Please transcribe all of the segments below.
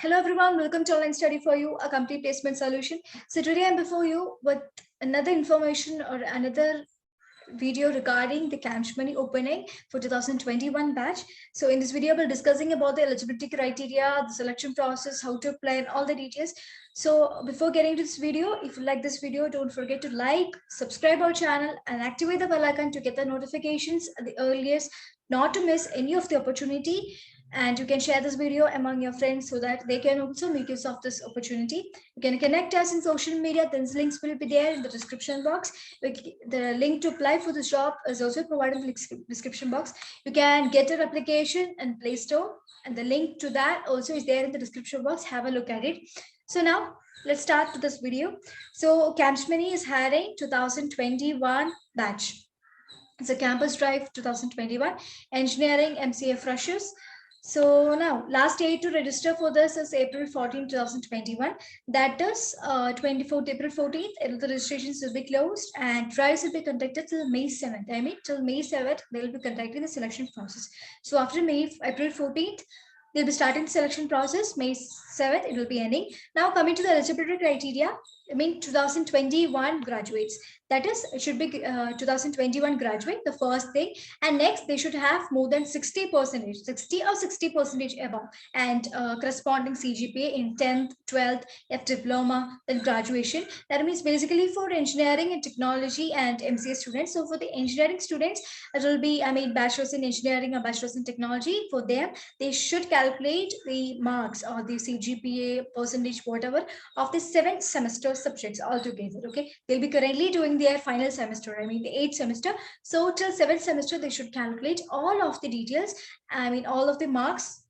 Hello everyone, welcome to Online Study for You, a complete placement solution. So today I'm before you with another information or another video regarding the Camps Money opening for 2021 batch. So in this video, we'll be discussing about the eligibility criteria, the selection process, how to apply and all the details. So before getting to this video, if you like this video, don't forget to like, subscribe our channel and activate the bell icon to get the notifications at the earliest, not to miss any of the opportunity. And you can share this video among your friends so that they can also make use of this opportunity. You can connect us in social media. These links will be there in the description box. The link to apply for this job is also provided in the description box. You can get an application in Play Store, and the link to that also is there in the description box. Have a look at it. So now let's start with this video. So Camps Money is hiring 2021 batch. It's a campus drive 2021 engineering MCA freshers. So now last date to register for this is April 14, 2021. That is 24th April 14th. The registrations will be closed and trials will be conducted till May 7th. I mean till May 7th, they will be conducting the selection process. So after April 14th, they'll be starting the selection process. May 7th, it will be ending. Now coming to the eligibility criteria, I mean 2021 graduates. That is, it should be 2021 graduate, the first thing. And next, they should have more than 60%, 60 or 60% above, and corresponding CGPA in 10th, 12th, F diploma, then graduation. That means basically for engineering and technology and MCA students. So for the engineering students, it will be, I mean, bachelor's in engineering or bachelor's in technology. For them, they should calculate the marks or the CGPA percentage, whatever, of the 7th semester subjects altogether. Okay, they'll be currently doing their final semester, I mean the 8th semester. So till 7th semester, they should calculate all of the details, I mean all of the marks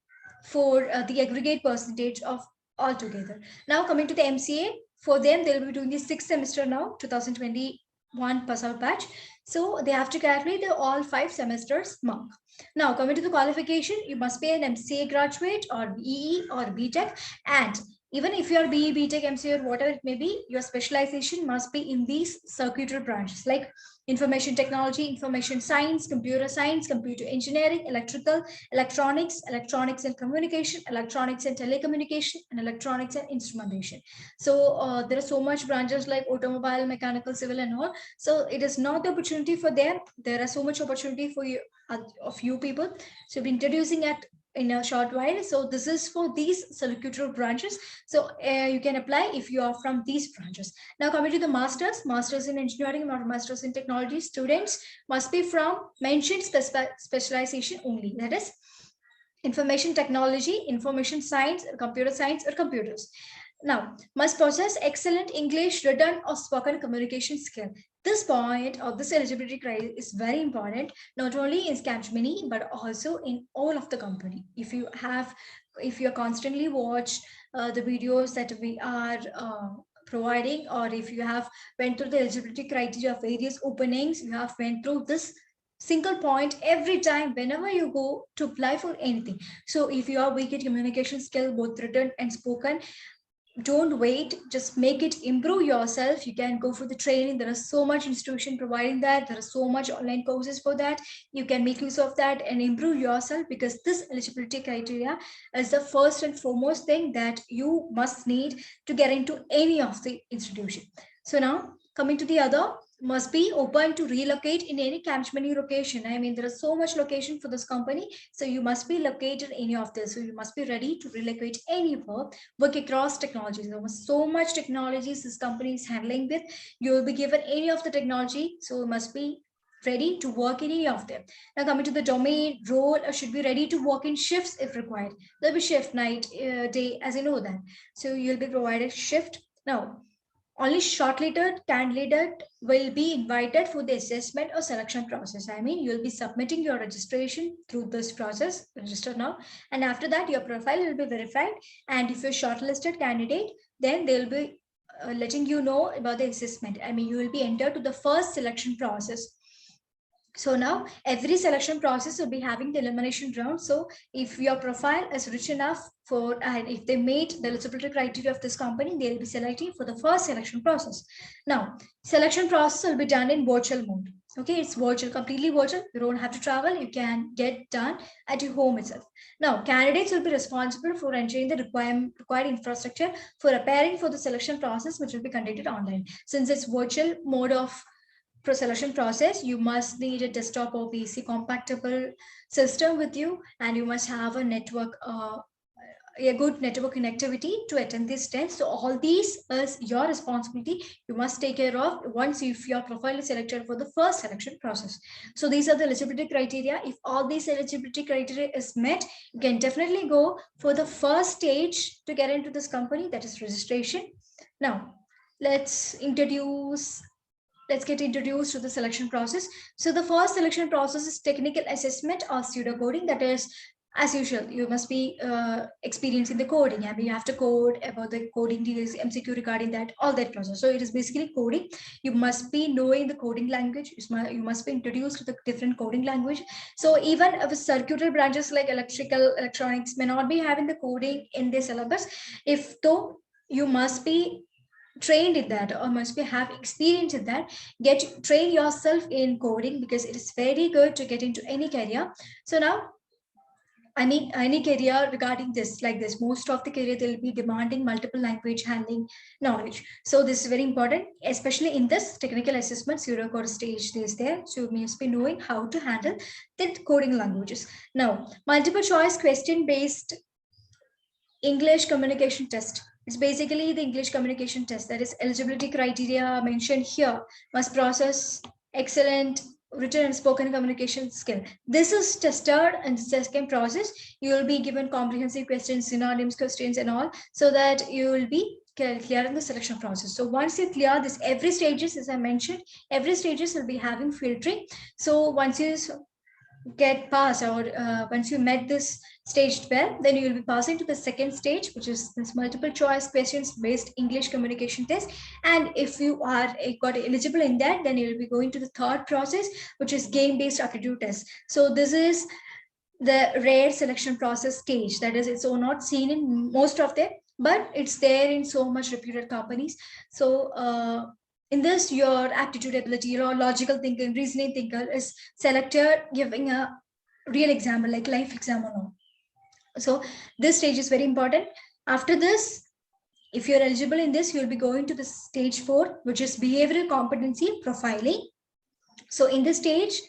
for the aggregate percentage of altogether. Now coming to the MCA, for them, they'll be doing the 6th semester now, 2021 pass out batch. So they have to calculate the all 5 semesters mark. Now coming to the qualification, you must be an MCA graduate or BE or BTech, and even if you are BE, BTech, MCA, or whatever it may be, your specialization must be in these circuitry branches like information technology, information science, computer engineering, electrical, electronics, electronics and communication, electronics and telecommunication, and electronics and instrumentation. So there are so much branches like automobile, mechanical, civil, and all. So it is not the opportunity for them. There are so much opportunity for you, of you people. So we're introducing it in a short while. So this is for these circuitry branches. So you can apply if you are from these branches. Now coming to the masters in engineering or masters in technology, students must be from mentioned specialization only. That is information technology, information science, computer science, or computers. Now, must possess excellent English written or spoken communication skill. This point of this eligibility criteria is very important, not only in Camps Money, but also in all of the company. If you constantly watch the videos that we are providing, or if you have went through the eligibility criteria of various openings, you have went through this single point every time whenever you go to apply for anything. So if you are weak at communication skill, both written and spoken, don't wait, just make it, improve yourself. You can go for the training. There is so much institution providing that. There are so much online courses for that. You can make use of that and improve yourself, because this eligibility criteria is the first and foremost thing that you must need to get into any of the institution. So now coming to the other, must be open to relocate in any Camps Money location. I mean, there is so much location for this company, so you must be located in any of this. So you must be ready to relocate anywhere, work across technologies. There was so much technologies this company is handling with. You will be given any of the technology, so you must be ready to work in any of them. Now coming to the domain, role, should be ready to work in shifts if required. There'll be shift, night, day, as you know that. So you'll be provided shift. Now, only shortlisted candidate will be invited for the assessment or selection process. I mean, you'll be submitting your registration through this process, register now, and after that your profile will be verified. And if you're shortlisted candidate, then they'll be letting you know about the assessment. I mean, you will be entered to the first selection process. So now every selection process will be having the elimination round. So if your profile is rich enough for, and if they meet the eligibility criteria of this company, they'll be selecting for the first selection process. Now, selection process will be done in virtual mode. Okay, it's virtual, completely virtual. You don't have to travel. You can get done at your home itself. Now, candidates will be responsible for ensuring the required infrastructure for preparing for the selection process, which will be conducted online. Since it's virtual mode of selection process, you must need a desktop or PC compatible system with you, and you must have a good network connectivity to attend this test. So all these is your responsibility. You must take care of once if your profile is selected for the first selection process. So these are the eligibility criteria. If all these eligibility criteria is met, you can definitely go for the first stage to get into this company, that is registration. Now, let's get introduced to the selection process. So the first selection process is technical assessment or pseudocoding. That is, as usual, you must be experienced in the coding. I mean, you have to code about the coding details, MCQ regarding that, all that process. So it is basically coding. You must be knowing the coding language. You must be introduced to the different coding language. So even if circuitry branches like electrical, electronics may not be having the coding in their syllabus, if though you must be trained in that or must be have experience in that, train yourself in coding, because it is very good to get into any career. So now any career regarding this, like this, most of the career they'll be demanding multiple language handling knowledge. So this is very important, especially in this technical assessment pseudocode stage is there. So you must be knowing how to handle the coding languages. Now, multiple choice question based English communication test. It's basically the English communication test. That is, eligibility criteria mentioned here: must process excellent written and spoken communication skill. This is tested in the second process. You will be given comprehensive questions, synonyms questions and all, so that you will be clear in the selection process. So once you clear this, every stages, as I mentioned, every stages will be having filtering. So once you get past, or once you met this stage 12, then you will be passing to the second stage, which is this multiple choice questions based English communication test. And if you are got eligible in that, then you will be going to the third process, which is game based aptitude test. So this is the rare selection process stage. That is, it's so not seen in most of them, but it's there in so much reputed companies. So in this, your aptitude ability, your logical thinking, reasoning thinker is selected, giving a real example like life exam or not. So this stage is very important. After this, if you're eligible in this, you'll be going to the stage 4, which is behavioral competency profiling. So in this stage,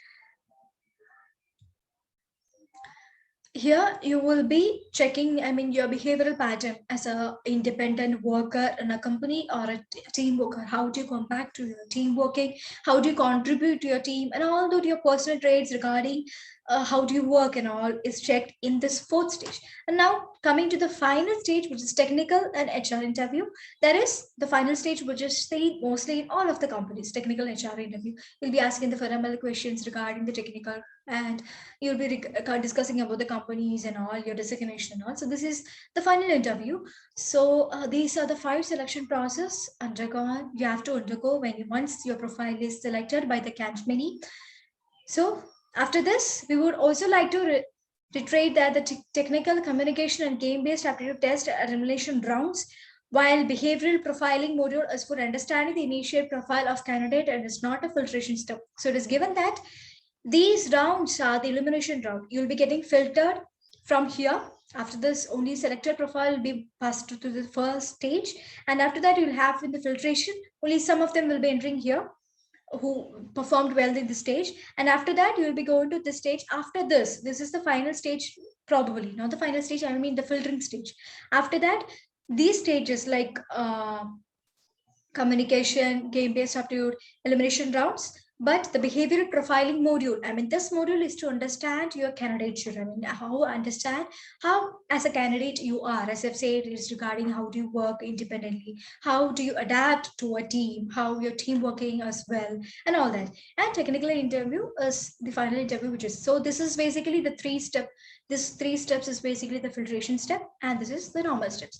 here you will be checking, your behavioral pattern as a independent worker in a company or a team worker. How do you come back to your team working? How do you contribute to your team? And all your personal traits regarding how do you work and all is checked in this 4th stage. And now coming to the final stage, which is technical and HR interview. That is the final stage, which is seen mostly in all of the companies. Technical HR interview. You'll be asking the fundamental questions regarding the technical, and you'll be discussing about the companies and all your designation and all. So this is the final interview. So these are the 5 selection process undergone. You have to undergo once your profile is selected by the Capgemini. So after this, we would also like to reiterate that the technical communication and game-based aptitude test are elimination rounds, while behavioral profiling module is for understanding the initial profile of candidate and is not a filtration step. So it is given that these rounds are the elimination round. You'll be getting filtered from here. After this, only selected profile will be passed to the first stage. And after that, you'll have in the filtration, only some of them will be entering here who performed well in the stage. And after that, you will be going to this stage. After this is the final stage, probably not the final stage, I mean the filtering stage. After that, these stages like communication, game-based aptitude, elimination rounds, but the behavioral profiling module, this module is to understand your candidature. How understand how as a candidate you are. As I've said, it's regarding how do you work independently, how do you adapt to a team, how your team working as well, and all that. And technical interview is the final interview, which is, so this is basically the 3-step. This 3 steps is basically the filtration step, and this is the normal steps,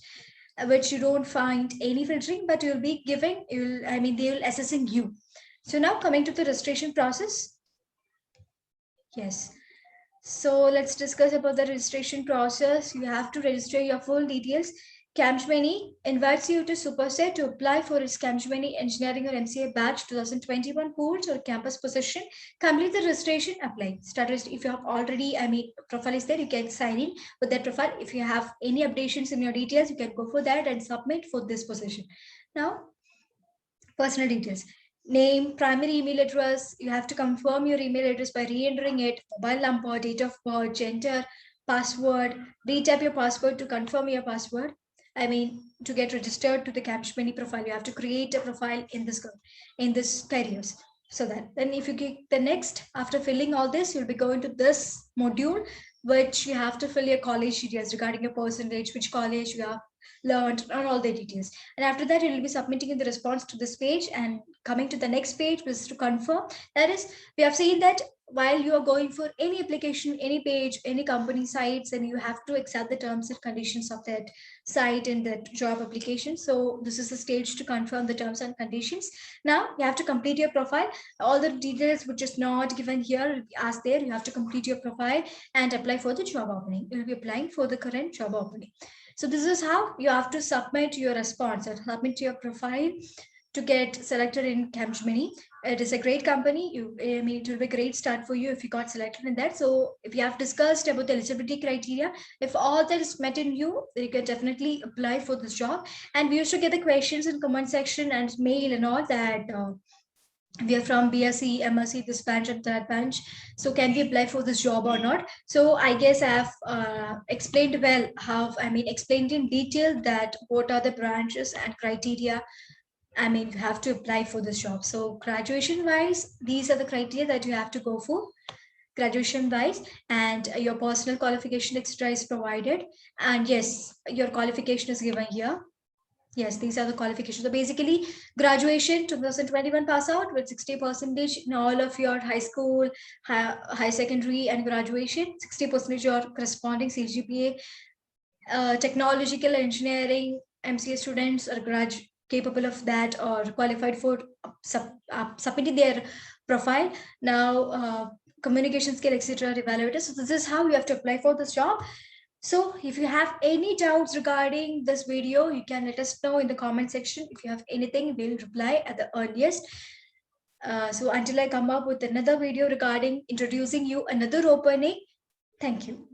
which you don't find any filtering, but you'll be giving, they will assessing you. So now coming to the registration process. Yes. So let's discuss about the registration process. You have to register your full details Capgemini invites you to Superset to apply for its Capgemini Engineering or MCA Batch 2021 course or campus position. Complete the registration, apply. Start if you have already, profile is there, you can sign in with that profile. If you have any updations in your details, you can go for that and submit for this position. Now, personal details. Name, primary email address. You have to confirm your email address by re-entering it. Mobile number, date of birth, gender, password. Retype your password to confirm your password. To get registered to the Capgemini profile, you have to create a profile in this periods. So that then if you click the next, after filling all this, you'll be going to this module, which you have to fill your college details regarding your percentage, which college you have learned, and all the details. And after that, you will be submitting in the response to this page and coming to the next page, which is to confirm. That is, we have seen that while you are going for any application, any page, any company sites, and you have to accept the terms and conditions of that site and that job application. So this is the stage to confirm the terms and conditions. Now you have to complete your profile. All the details which is not given here will be asked there. You have to complete your profile and apply for the job opening. You will be applying for the current job opening. So this is how you have to submit your response or submit your profile to get selected in Capgemini. It is a great company. It will be a great start for you if you got selected in that. So if you have discussed about the eligibility criteria, if all that is met in you, then you can definitely apply for this job. And we used to get the questions in comment section and mail and all that. We are from BSc, MSc, this branch and that branch. So can we apply for this job or not? So I guess I have explained well explained in detail that what are the branches and criteria. You have to apply for this job. So graduation wise, these are the criteria that you have to go for. Graduation wise, and your personal qualification extra is provided. And yes, your qualification is given here. Yes, these are the qualifications. So basically, graduation 2021 pass out with 60% in all of your high school, high secondary, and graduation. 60% your corresponding CGPA. Technological engineering MCA students are capable of that or qualified for submitting their profile. Now, communication skill, etc. evaluated. So this is how you have to apply for this job. So if you have any doubts regarding this video, you can let us know in the comment section. If you have anything, we'll reply at the earliest. So until I come up with another video regarding introducing you another opening, thank you.